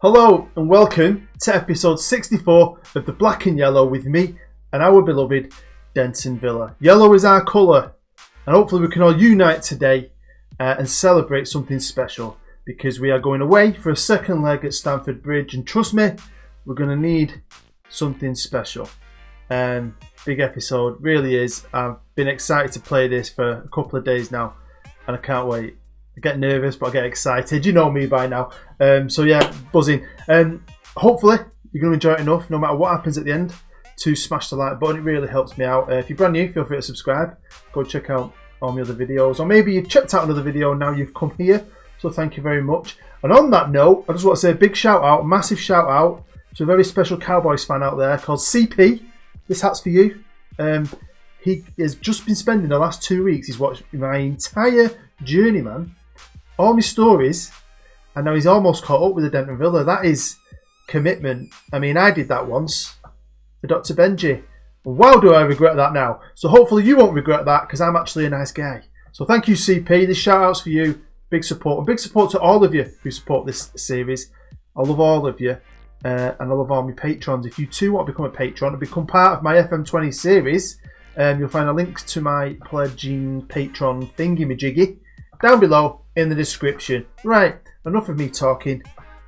Hello and welcome to episode 64 of the Black and Yellow with me and our beloved Denton Villa. Yellow is our colour and hopefully we can all unite today and celebrate something special because we are going away for a second leg at Stamford Bridge and trust me, we're going to need something special. Big episode, really is. I've been excited to play this for a couple of days now and I can't wait. I get nervous but I get excited, you know me by now. So yeah, buzzing. Hopefully you're going to enjoy it enough no matter what happens at the end to smash the like button. It really helps me out. If you're brand new, feel free to subscribe. Go check out all my other videos, or maybe you've checked out another video and now you've come here, so thank you very much. And on that note, I just want to say a big shout out, massive shout out to a very special Cowboys fan out there called CP. This hat's for you. He has just been spending the last 2 weeks, he's watched my entire Journeyman, all my stories, and now he's almost caught up with the Denton Villa. That is commitment. I mean, I did that once for Dr. Benji. Wow, do I regret that now. So hopefully you won't regret that because I'm actually a nice guy. So thank you, CP. This shout out's for you. Big support. And big support to all of you who support this series. I love all of you. And I love all my patrons. If you too want to become a patron and become part of my FM20 series, you'll find a link to my pledging patron thingy-majiggy down below in the description. Right, enough of me talking.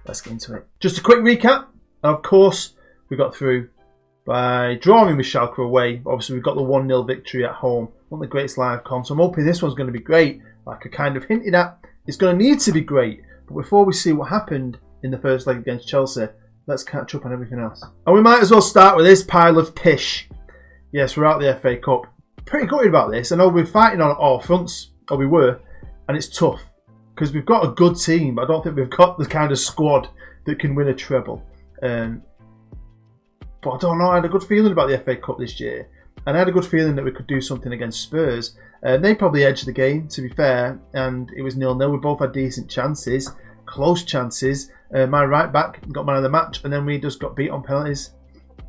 Let's get into it. Just a quick recap. Of course, we got through by drawing with Schalke away. Obviously, we've got the 1-0 victory at home. One of the greatest live comps. So I'm hoping this one's going to be great. Like I kind of hinted at, it's going to need to be great. But before we see what happened in the first leg against Chelsea, let's catch up on everything else. And we might as well start with this pile of pish. Yes, we're out the FA Cup. Pretty gutted about this. I know we're fighting on all fronts, or we were, and it's tough. Because we've got a good team, but I don't think we've got the kind of squad that can win a treble. But I don't know, I had a good feeling about the FA Cup this year. And I had a good feeling that we could do something against Spurs. They probably edged the game, to be fair. And it was 0-0. We both had decent chances. Close chances. My right back got man of the match. And then we just got beat on penalties.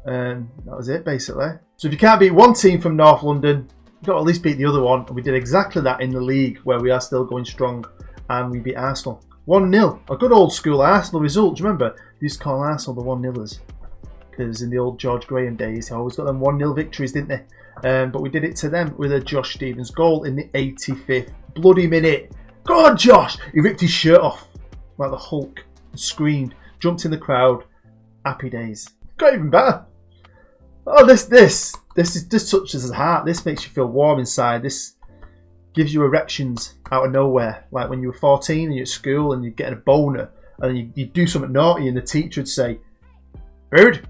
That was it, basically. So if you can't beat one team from North London, you've got to at least beat the other one. And we did exactly that in the league, where we are still going strong. And we beat Arsenal 1-0. A good old school Arsenal result. Do you remember? They used to call Arsenal the 1-0ers. Because in the old George Graham days, they always got them 1-0 victories, didn't they? But we did it to them with a Josh Stevens goal in the 85th bloody minute. Go on, Josh! He ripped his shirt off like the Hulk. Screamed. Jumped in the crowd. Happy days. Got even better. Oh, this touches the heart. This makes you feel warm inside. This gives you erections out of nowhere. Like when you were 14 and you're at school and you're getting a boner and you do something naughty and the teacher would say, "Rude,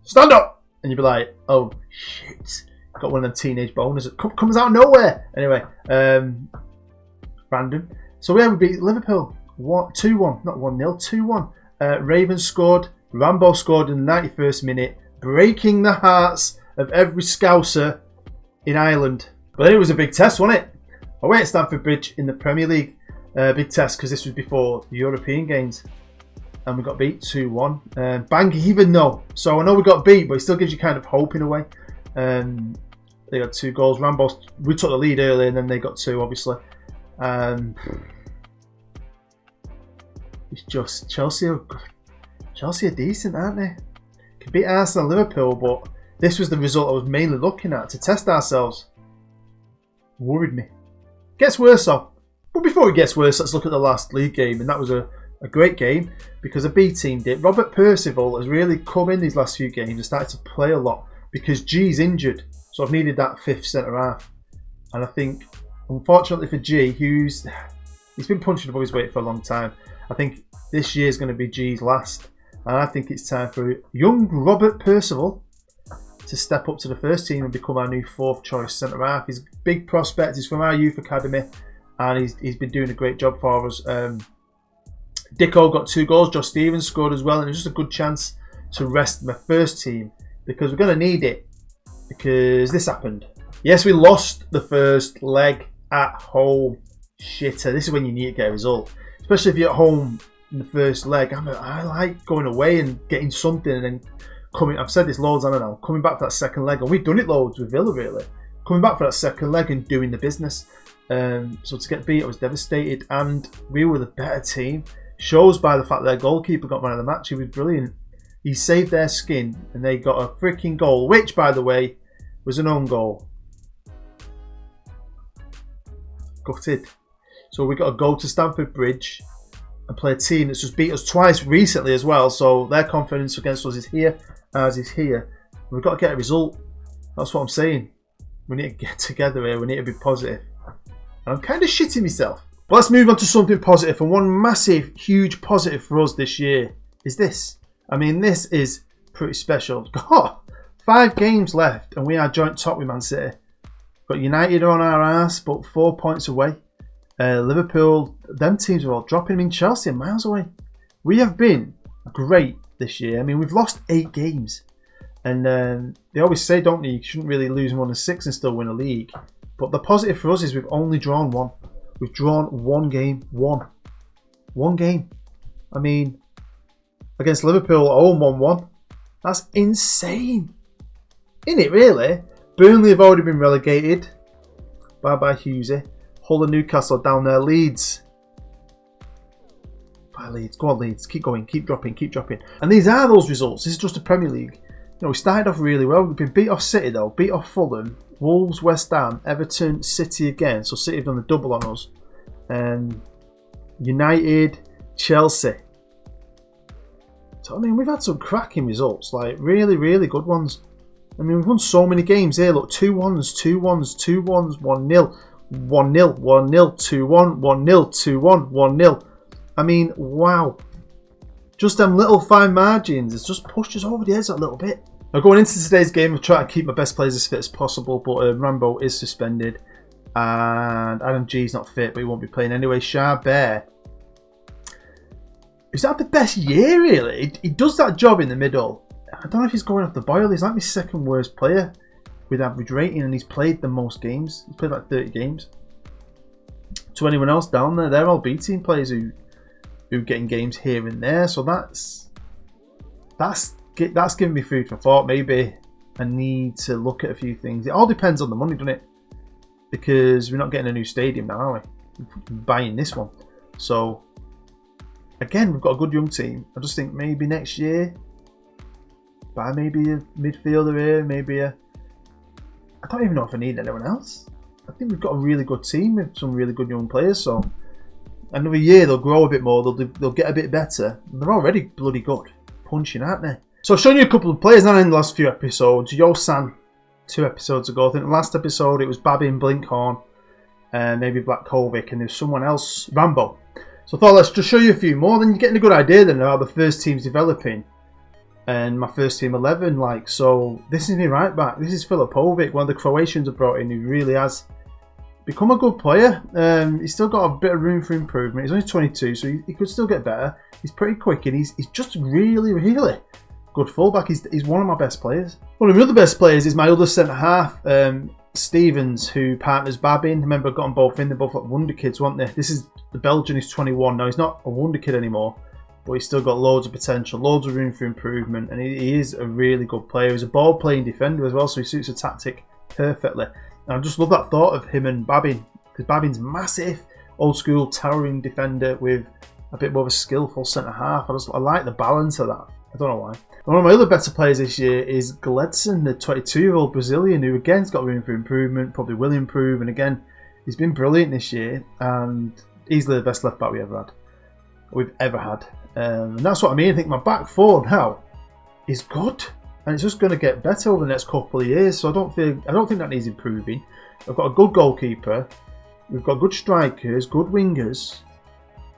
stand up!" And you'd be like, "Oh shit, got one of them teenage boners that comes out of nowhere." Anyway, random. So yeah, we beat Liverpool 2-1, not 1-0, 2-1. Raven scored, Rambo scored in the 91st minute, breaking the hearts of every Scouser in Ireland. But it was a big test, wasn't it? Away at Stamford Bridge in the Premier League. Big test because this was before the European games. And we got beat 2-1. Bang even though. So I know we got beat, but it still gives you kind of hope in a way. They got 2 goals. Rambo, we took the lead early and then they got 2, obviously. It's just Chelsea are decent, aren't they? Can beat Arsenal and Liverpool, but this was the result I was mainly looking at to test ourselves. Worried me. Gets worse though. But before it gets worse, let's look at the last league game, and that was a great game because a B team did. Robert Percival has really come in these last few games and started to play a lot because G's injured, so I've needed that 5th centre half. And I think, unfortunately for G, he's been punching above his weight for a long time. I think this year is going to be G's last, and I think it's time for young Robert Percival to step up to the first team and become our new 4th choice centre half. He's a big prospect. He's from our youth academy, and he's been doing a great job for us. Dicko got 2 goals. Josh Stevens scored as well, and it was just a good chance to rest my first team because we're going to need it because this happened. Yes, we lost the first leg at home. Shitter. This is when you need to get a result, especially if you're at home in the first leg. I like going away and getting something and then coming. I've said this loads, I don't know. Coming back for that second leg, and we've done it loads with Villa, really. Coming back for that second leg and doing the business. So to get beat, I was devastated, and we were the better team. Shows by the fact that their goalkeeper got man of the match. He was brilliant. He saved their skin and they got a freaking goal, which, by the way, was an own goal. Gutted. So we got to go to Stamford Bridge and play a team that's just beat us twice recently as well. So their confidence against us is here, ours is here. We've got to get a result. That's what I'm saying. We need to get together here. We need to be positive. And I'm kind of shitting myself. But let's move on to something positive. And one massive, huge positive for us this year is this. I mean, this is pretty special. God, 5 games left and we are joint top with Man City. Got United on our ass, but 4 points away. Liverpool, them teams are all dropping. I mean, Chelsea are miles away. We have been great this year. I mean, we've lost 8 games. And they always say, don't they, you shouldn't really lose more than 6 and still win a league. But the positive for us is we've only drawn 1. We've drawn 1 game. 1 game. I mean, against Liverpool, 1-1. That's insane. Isn't it, really? Burnley have already been relegated. Bye-bye, Hughesy. Hull and Newcastle down there. Leeds. Bye, Leeds. Go on, Leeds. Keep going. Keep dropping. Keep dropping. And these are those results. This is just the Premier League. You know, we started off really well. We've been beat off City, though. Beat off Fulham. Wolves, West Ham, Everton, City again. So City have done the double on us. United, Chelsea. So, I mean, we've had some cracking results. Like, really, really good ones. I mean, we've won so many games here. Look, 2-1s, 2-1s, 2-1s, 1-0, 1-0, 1-0, 2-1, 1-0, 2-1, 1-0. I mean, wow. Just them little fine margins. It's just pushed us over the edge a little bit. Now, going into today's game, I've tried to keep my best players as fit as possible, but Rambo is suspended. And Adam G's not fit, but he won't be playing anyway. Charbert. Is that the best year, really? He does that job in the middle. I don't know if he's going off the boil. He's like my second worst player with average rating, and he's played the most games. He's played like 30 games. To anyone else down there, they're all B team players who getting games here and there. So that's giving me food for thought. Maybe I need to look at a few things. It all depends on the money, doesn't it? Because we're not getting a new stadium now, are we? We're buying this one. So again, we've got a good young team. I just think maybe next year, buy maybe a midfielder here, maybe a... I don't even know if I need anyone else. I think we've got a really good team with some really good young players. So another year they'll grow a bit more. They'll get a bit better. They're already bloody good, punching, aren't they? So I've shown you a couple of players now in the last few episodes. Yosan 2 episodes ago. I think the last episode it was Babin, Blinkhorn, and maybe Blackkovic, and there's someone else, Rambo. So I thought let's just show you a few more. Then you're getting a good idea then how the first team's developing. And my first team 11, like, so this is me right back. This is Filipovic, one of the Croatians I brought in, who really has become a good player. He's still got a bit of room for improvement. He's only 22, so he could still get better. He's pretty quick, and he's just really, really good fullback. He's one of my best players. One of my other best players is my other centre half, Stevens, who partners Babin. Remember, I got them both in. They're both like wonder kids, weren't they? This is the Belgian. He's 21 now. He's not a wonder kid anymore, but he's still got loads of potential, loads of room for improvement, and he is a really good player. He's a ball-playing defender as well, so he suits the tactic perfectly. And I just love that thought of him and Babin, because Babin's massive, old-school, towering defender with a bit more of a skillful centre-half. I like the balance of that. I don't know why. One of my other better players this year is Gledson, the 22-year-old Brazilian, who again's got room for improvement, probably will improve, and again, he's been brilliant this year, and easily the best left-back we've ever had. And that's what I mean. I think my back four now is good, and it's just going to get better over the next couple of years. So I don't think that needs improving. I've got a good goalkeeper, we've got good strikers, good wingers.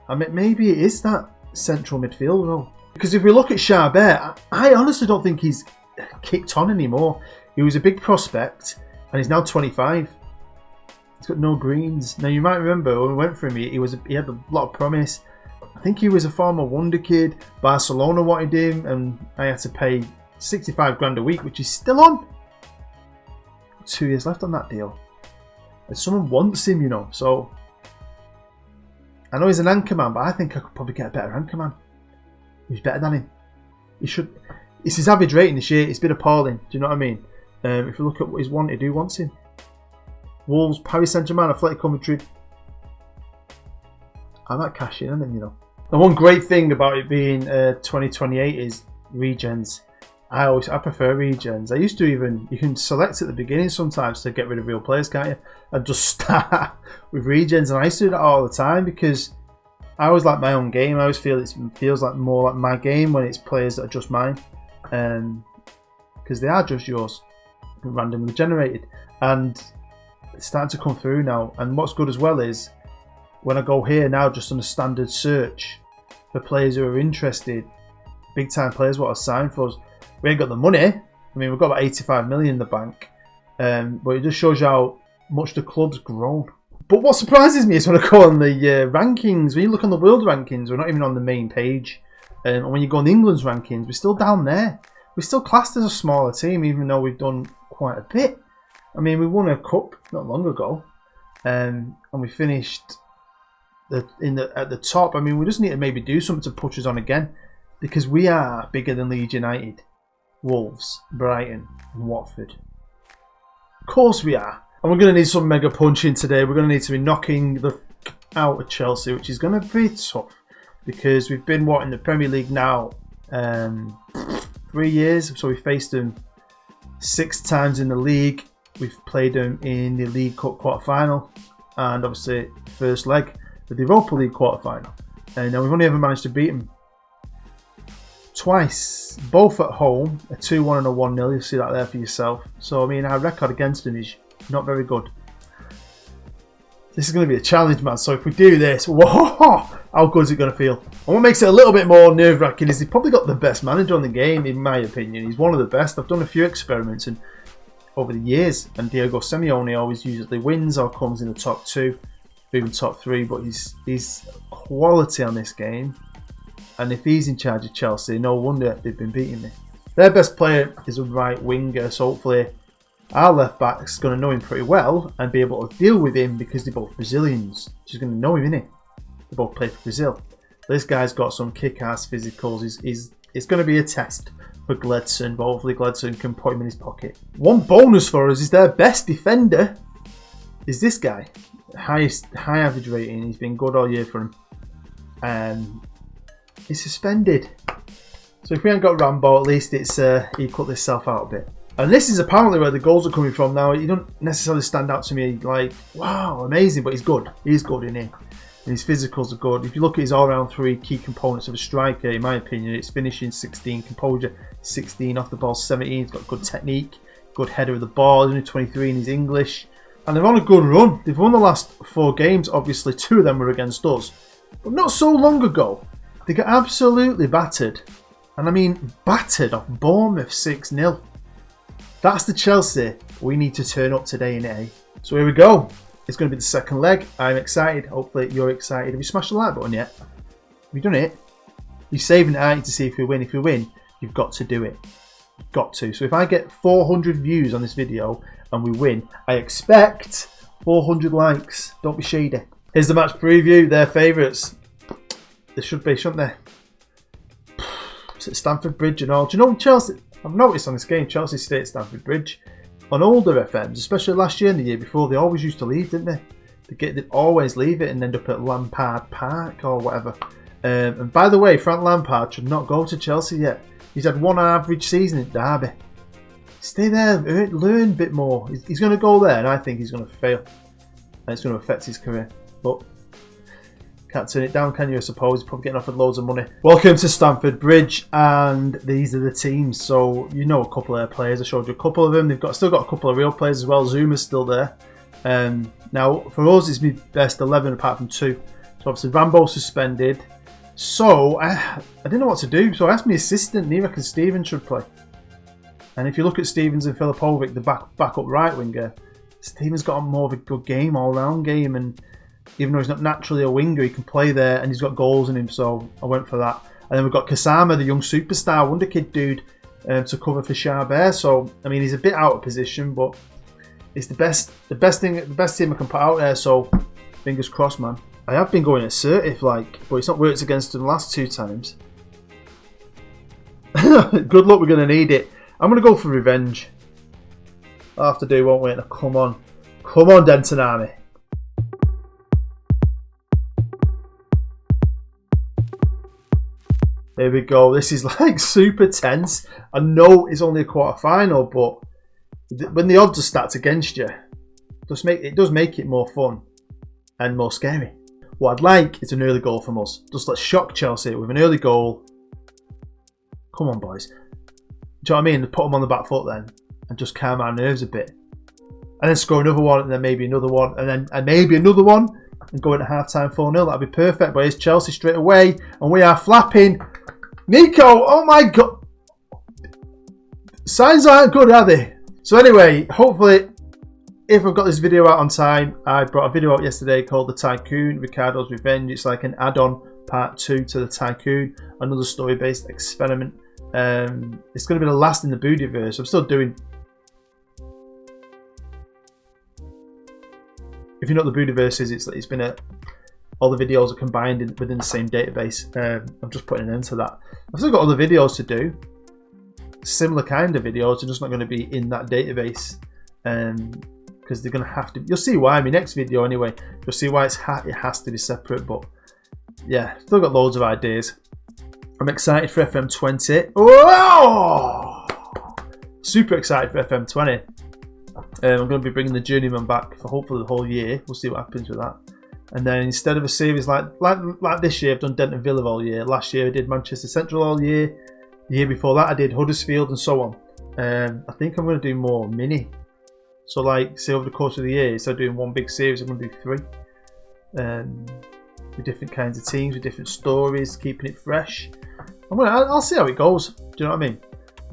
I mean, maybe it is that central midfield role. Because if we look at Charbert, I honestly don't think he's kicked on anymore. He was a big prospect, and he's now 25. He's got no greens. Now you might remember when we went for him, he had a lot of promise. I think he was a former wonder kid. Barcelona wanted him, and I had to pay 65 grand a week, which is still on. 2 years left on that deal. And someone wants him, you know. So I know he's an anchor man, but I think I could probably get a better anchor man. He's better than him. He should. It's his average rating this year. It's been appalling. Do you know what I mean? If you look at what he's wanted, who wants him? Wolves, Paris Saint-Germain, Atletico Madrid. I might cash in on him, you know. The one great thing about it being 2028 is regens. I prefer regens. I used to you can select at the beginning sometimes to get rid of real players, can't you? And just start with regens. And I used to do that all the time because I always like my own game. I always feel it feels like more like my game when it's players that are just mine. Because they are just yours, randomly generated. And it's starting to come through now. And what's good as well is when I go here now, just on a standard search for players who are interested, big time players what are signed for us. We ain't got the money. I mean, we've got about 85 million in the bank. But it just shows you how much the club's grown. But what surprises me is when I go on the rankings, when you look on the world rankings, we're not even on the main page. And when you go on England's rankings, we're still down there. We're still classed as a smaller team, even though we've done quite a bit. I mean, we won a cup not long ago. And we finished at the top. I mean, we just need to maybe do something to push us on again. Because we are bigger than Leeds United, Wolves, Brighton and Watford. Of course we are. And we're going to need some mega punching today. We're going to need to be knocking the out of Chelsea, which is going to be tough. Because we've been, in the Premier League now, 3 years. So we faced them 6 times in the league. We've played them in the League Cup quarter-final. And obviously, first leg of the Europa League quarter-final. And we've only ever managed to beat them twice, both at home, a 2-1 and a 1-0. You'll see that there for yourself. So, I mean, our record against them is not very good. This is going to be a challenge, man. So if we do this, whoa, how good is it going to feel? And what makes it a little bit more nerve-wracking is he's probably got the best manager on the game, in my opinion. He's one of the best. I've done a few experiments over the years, and Diego Simeone always usually wins or comes in the top 2, even top 3. But he's quality on this game. And if he's in charge of Chelsea, no wonder they've been beating me. Their best player is a right winger, so hopefully our left back's going to know him pretty well and be able to deal with him because they're both Brazilians. She's going to know him, innit? They both play for Brazil. This guy's got some kick-ass physicals. It's going to be a test for Gledson, but hopefully Gledson can put him in his pocket. One bonus for us is their best defender is this guy. High average rating. He's been good all year for him. He's suspended. So if we haven't got Rambo, at least it's equaled itself out a bit. And this is apparently where the goals are coming from now. He don't necessarily stand out to me like, wow, amazing, but he's good. He's good in here. And his physicals are good. If you look at his all-round 3 key components of a striker, in my opinion, it's finishing 16, composure 16, off the ball 17. He's got good technique, good header of the ball. He's only 23 and he's English. And they're on a good run. They've won the last 4 games. Obviously, 2 of them were against us. But not so long ago, they got absolutely battered. And I mean, battered off Bournemouth 6-0. That's the Chelsea we need to turn up today in A. So here we go. It's going to be the second leg. I'm excited. Hopefully you're excited. Have you smashed the like button yet? Have you done it? You're saving it, aren't you, to see if we win. If we win, you've got to do it. You've got to. So if I get 400 views on this video and we win, I expect 400 likes. Don't be shady. Here's the match preview. Their favourites. They should be, shouldn't they? It's at Stamford Bridge and all. Do you know Chelsea? I've noticed on this game, Chelsea stay at Stamford Bridge. On older FMs, especially last year and the year before, they always used to leave, didn't they? They'd always leave it and end up at Lampard Park or whatever. And by the way, Frank Lampard should not go to Chelsea yet. He's had 1 average season at Derby. Stay there, learn a bit more. He's going to go there and I think he's going to fail. And it's going to affect his career. But can't turn it down, can you, I suppose? He's probably getting offered loads of money. Welcome to Stamford Bridge, and these are the teams. So, you know a couple of their players. I showed you a couple of them. They've still got a couple of real players as well. Zuma's still there. Now, for us, it's my best 11 apart from 2. So, obviously, Rambo suspended. So, I didn't know what to do. So, I asked my assistant, and he reckons Stevens should play. And if you look at Stevens and Filipovic, the backup right winger, Stevens got more of a good game, all-round game, and even though he's not naturally a winger, he can play there and he's got goals in him, so I went for that. And then we've got Kasama, the young superstar, wonder kid dude, to cover for Charbert. So, I mean, he's a bit out of position, but it's the best team I can put out there, so fingers crossed, man. I have been going assertive, but it's not worked against them the last 2 times. Good luck, we're going to need it. I'm going to go for revenge. I'll have to do, won't we? Now, come on. Come on, Denton Army. There we go. This is like super tense. I know it's only a quarter final, but when the odds are stacked against you, it does make it more fun and more scary. What I'd like is an early goal from us. Just let's shock Chelsea with an early goal. Come on, boys. Do you know what I mean? Put them on the back foot then and just calm our nerves a bit. And then score another one, and then maybe another one, and then maybe another one, and go into half-time 4-0. That'd be perfect. But it's Chelsea straight away, and we are flapping. Nico, oh my God. Signs aren't good, are they? So anyway, hopefully, if I've got this video out on time, I brought a video out yesterday called The Tycoon, Ricardo's Revenge. It's like an add-on part 2 to The Tycoon, another story-based experiment. It's going to be the last in the Boodiverse. I'm still doing... If you know what the Boodiverse is, it's been all the videos are combined within the same database. I'm just putting an end to that. I've still got other videos to do. Similar kind of videos. They're just not going to be in that database. Because they're going to have to... You'll see why in my next video anyway. You'll see why it has to be separate. But yeah, still got loads of ideas. I'm excited for FM20. Oh! Super excited for FM20. I'm going to be bringing the Journeyman back for hopefully the whole year. We'll see what happens with that. And then instead of a series like this year, I've done Denton Villa all year. Last year I did Manchester Central all year. The year before that I did Huddersfield and so on. I think I'm going to do more mini. So like, say over the course of the year, instead of doing one big series, I'm going to do 3. With different kinds of teams, with different stories, keeping it fresh. I'll see how it goes. Do you know what I mean?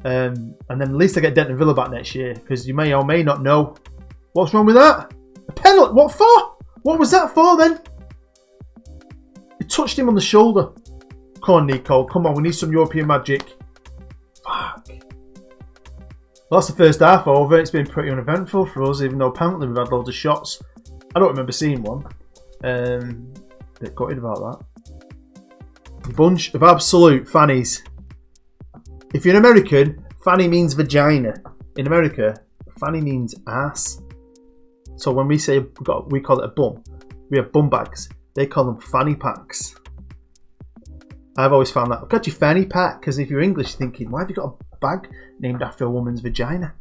And then at least I get Denton Villa back next year, because you may or may not know what's wrong with that. A penalty? What for? What was that for then? It touched him on the shoulder. Come on, Nico. Come on, we need some European magic. Fuck. Well, that's the first half over. It's been pretty uneventful for us, even though apparently we've had loads of shots. I don't remember seeing one. Bit gutted about that. A bunch of absolute fannies. If you're an American, fanny means vagina. In America, fanny means ass. So when we say we call it a bum, we have bum bags. They call them fanny packs. I've always found that. I've got your fanny pack, because if you're English, you're thinking, why have you got a bag named after a woman's vagina?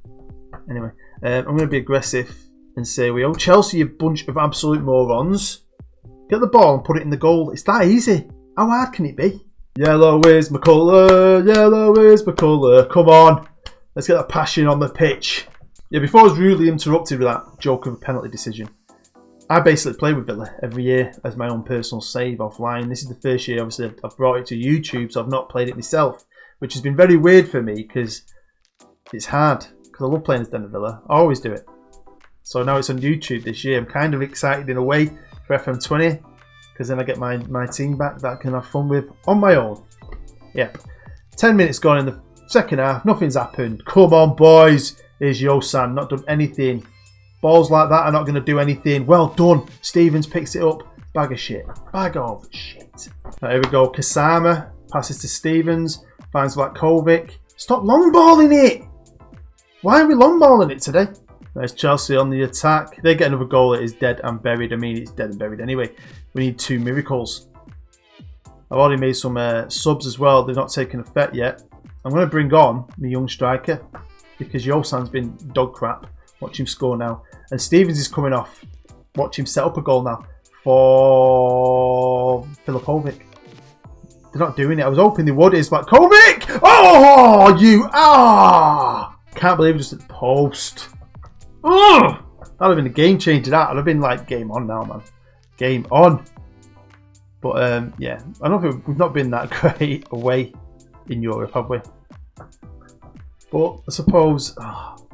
Anyway, I'm going to be aggressive and say, Chelsea, you bunch of absolute morons. Get the ball and put it in the goal. It's that easy. How hard can it be? Yellow is my colour, yellow is my colour. Come on, let's get the passion on the pitch. Yeah, before I was rudely interrupted with that joke of a penalty decision, I basically play with Villa every year as my own personal save offline. This is the first year, obviously, I've brought it to YouTube, so I've not played it myself, which has been very weird for me because it's hard. Because I love playing as Denton Villa, I always do it. So now it's on YouTube this year. I'm kind of excited in a way for FM20, because then I get my team back that I can have fun with on my own. Yep. 10 minutes gone in the second half. Nothing's happened. Come on, boys. Here's Yosan. Not done anything. Balls like that are not going to do anything. Well done. Stevens picks it up. Bag of shit. Bag of shit. Right, here we go. Kasama passes to Stevens. Finds Vlakovic. Stop long balling it. Why are we long balling it today? There's Chelsea on the attack. They get another goal. It is dead and buried. I mean, it's dead and buried anyway. We need 2 miracles. I've already made some subs as well. They're not taking effect yet. I'm going to bring on the young striker, because Yosan's been dog crap. Watch him score now. And Stevens is coming off. Watch him set up a goal now for Filipovic. They're not doing it. I was hoping they would. It's like Kovic! Oh, you can't believe it, just at the post. Oh, that'd have been a game changer. That would have been like game on now, man. Game on. But yeah, I don't think we've not been that great away in Europe, have we? But I suppose, don't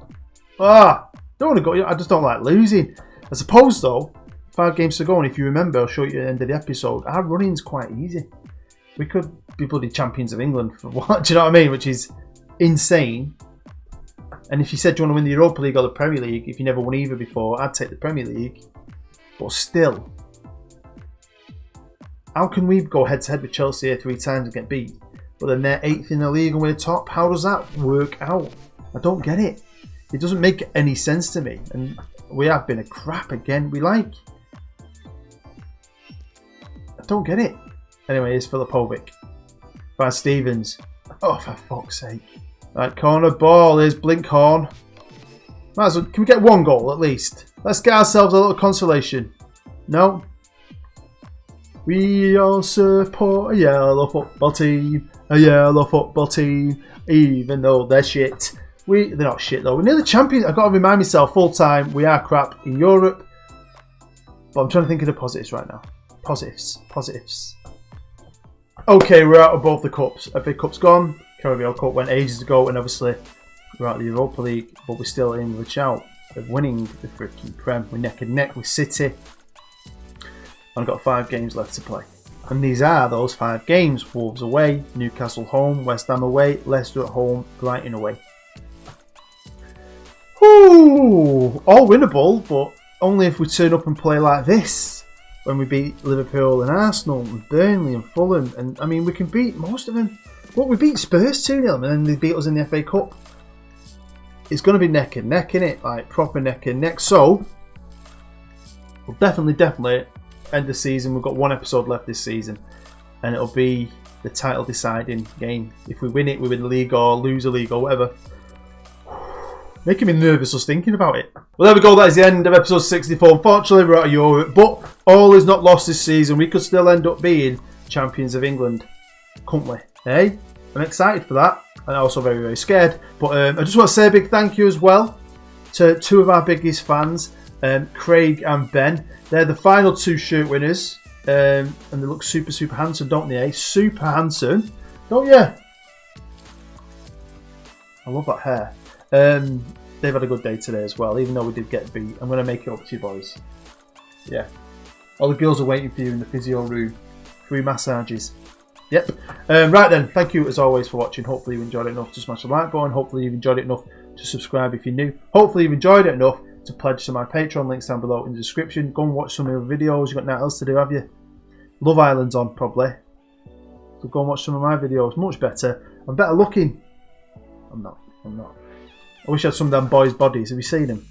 want to go. I just don't like losing. I suppose though, 5 games to go, and if you remember, I'll show you at the end of the episode. Our running's quite easy. We could be bloody champions of England for what? Do you know what I mean? Which is insane. And if you said, do you want to win the Europa League or the Premier League, if you never won either before, I'd take the Premier League. But still, how can we go head to head with Chelsea 3 times and get beat, but then they're 8th in the league and we're top? How does that work out? I don't get it. It doesn't make any sense to me. And we have been a crap again. I don't get it. Anyway, here's Filipovic. Brad Stevens. Oh, for fuck's sake. Right, corner ball is Blinkhorn. Might as well, can we get one goal at least? Let's get ourselves a little consolation. No? We all support a yellow football team. A yellow football team. Even though they're shit. They're not shit though. We're nearly champions. I've got to remind myself full time. We are crap in Europe. But I'm trying to think of the positives right now. Positives. Okay, we're out of both the cups. FA Cup's gone. Carabao Cup went ages ago. And obviously we're out of the Europa League. But we're still in with a shout of winning the freaking Prem. We're neck and neck with City. I've got 5 games left to play. And these are those 5 games. Wolves away, Newcastle home, West Ham away, Leicester at home, Brighton away. Whoo! All winnable, but only if we turn up and play like this. When we beat Liverpool and Arsenal and Burnley and Fulham. And I mean, we can beat most of them. Look, we beat Spurs 2-0 and then they beat us in the FA Cup. It's going to be neck and neck, innit? Like, proper neck and neck. So, we'll definitely end the season. We've got 1 episode left this season, and it'll be the title deciding game. If we win it, we win the league, or lose a league, or whatever. Making me nervous just thinking about it. Well, there we go. That is the end of episode 64. Unfortunately, we're out of Europe, but all is not lost this season. We could still end up being champions of England, couldn't we? Hey, I'm excited for that, and also very, very scared. But I just want to say a big thank you as well to 2 of our biggest fans, Craig and Ben. They're the final 2 shirt winners, and they look super, super handsome, don't they? Super handsome, don't you? I love that hair. They've had a good day today as well, even though we did get beat. I'm going to make it up to you boys. Yeah. All the girls are waiting for you in the physio room. Free massages. Yep. Right then, thank you as always for watching. Hopefully you enjoyed it enough to smash the like button. Hopefully you've enjoyed it enough to subscribe if you're new. Hopefully you've enjoyed it enough to pledge to my Patreon, links down below in the description. Go and watch some of the videos. You've got nothing else to do, have you? Love Island's on, probably. So go and watch some of my videos. Much better. I'm better looking. I'm not. I wish I had some of them boys' bodies. Have you seen them?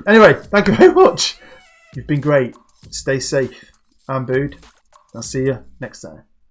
Anyway, thank you very much. You've been great. Stay safe. I'm Bood. I'll see you next time.